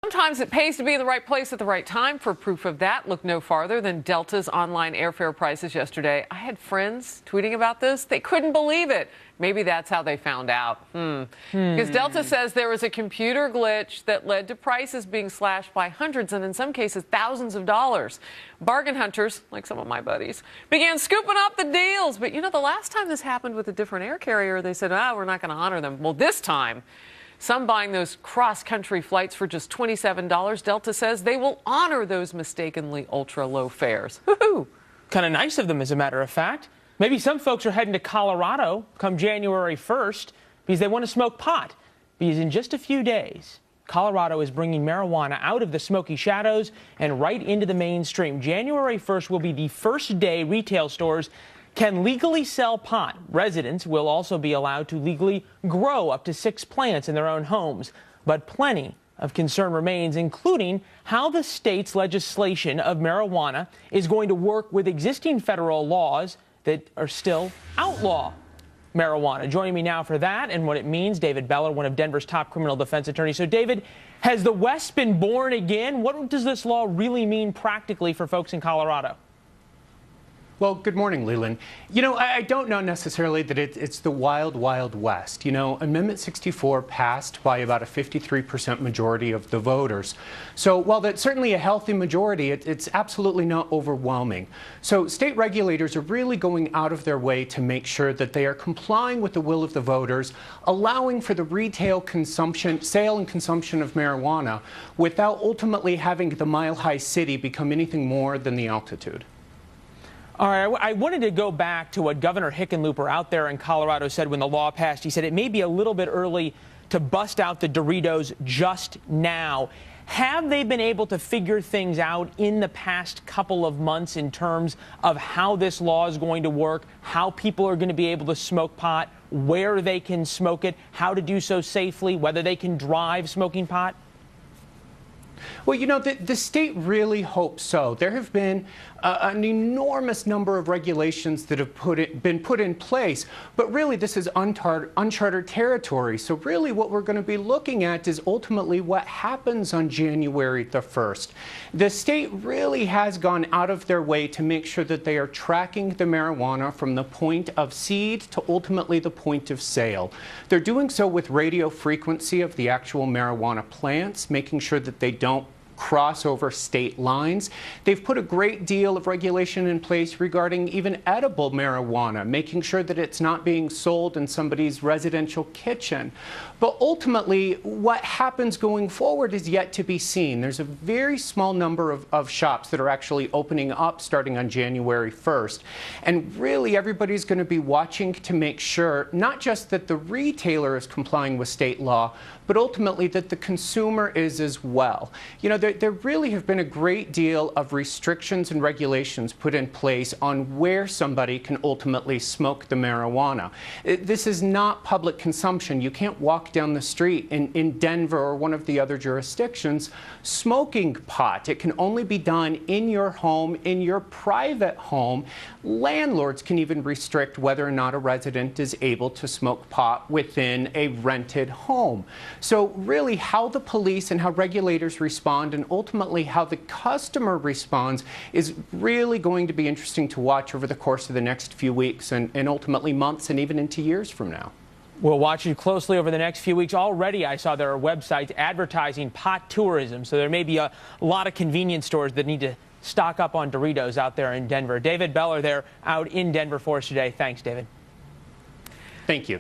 Sometimes it pays to be in the right place at the right time. For proof of that, look no farther than Delta's online airfare prices yesterday. I had friends tweeting about this. They couldn't believe it. Maybe that's how they found out. Because Delta says there was a computer glitch that led to prices being slashed by hundreds and in some cases thousands of dollars. Bargain hunters, like some of my buddies, began scooping up the deals. But you know, the last time this happened with a different air carrier, they said, we're not going to honor them. Well, this time, some buying those cross-country flights for just $27, Delta says they will honor those mistakenly ultra-low fares. Woohoo! Kind of nice of them, as a matter of fact. Maybe some folks are heading to Colorado come January 1st because they want to smoke pot. Because in just a few days, Colorado is bringing marijuana out of the smoky shadows and right into the mainstream. January 1st will be the first day retail stores can legally sell pot. Residents will also be allowed to legally grow up to 6 plants in their own homes. But plenty of concern remains, including how the state's legislation of marijuana is going to work with existing federal laws that are still outlaw marijuana. Joining me now for that and what it means, David Beller, one of Denver's top criminal defense attorneys. So, David, has the West been born again? What does this law really mean practically for folks in Colorado? Well, good morning, Leland. You know, I don't know necessarily that it's the wild, wild West. You know, Amendment 64 passed by about a 53% majority of the voters. So while that's certainly a healthy majority, it's absolutely not overwhelming. So state regulators are really going out of their way to make sure that they are complying with the will of the voters, allowing for the retail consumption, sale and consumption of marijuana without ultimately having the mile-high city become anything more than the altitude. All right, I wanted to go back to what Governor Hickenlooper out there in Colorado said when the law passed. He said it may be a little bit early to bust out the Doritos just now. Have they been able to figure things out in the past couple of months in terms of how this law is going to work, how people are going to be able to smoke pot, where they can smoke it, how to do so safely, whether they can drive smoking pot? Well, you know, the state really hopes so. There have been an enormous number of regulations that have been put in place, but really this is uncharted territory. So really what we're going to be looking at is ultimately what happens on January the 1st. The state really has gone out of their way to make sure that they are tracking the marijuana from the point of seed to ultimately the point of sale. They're doing so with radio frequency of the actual marijuana plants, making sure that they don't cross over state lines. They've put a great deal of regulation in place regarding even edible marijuana, making sure that it's not being sold in somebody's residential kitchen. But ultimately, what happens going forward is yet to be seen. There's a very small number of shops that are actually opening up starting on January 1st. And really, everybody's going to be watching to make sure not just that the retailer is complying with state law, but ultimately that the consumer is as well. You know, there really have been a great deal of restrictions and regulations put in place on where somebody can ultimately smoke the marijuana. This is not public consumption. You can't walk down the street in Denver or one of the other jurisdictions smoking pot. It can only be done in your home, in your private home. Landlords can even restrict whether or not a resident is able to smoke pot within a rented home. So really how the police and how regulators respond and ultimately how the customer responds is really going to be interesting to watch over the course of the next few weeks and ultimately months and even into years from now. We'll watch you closely over the next few weeks. Already, I saw there are websites advertising pot tourism, so there may be a lot of convenience stores that need to stock up on Doritos out there in Denver. David Beller there out in Denver for us today. Thanks, David. Thank you.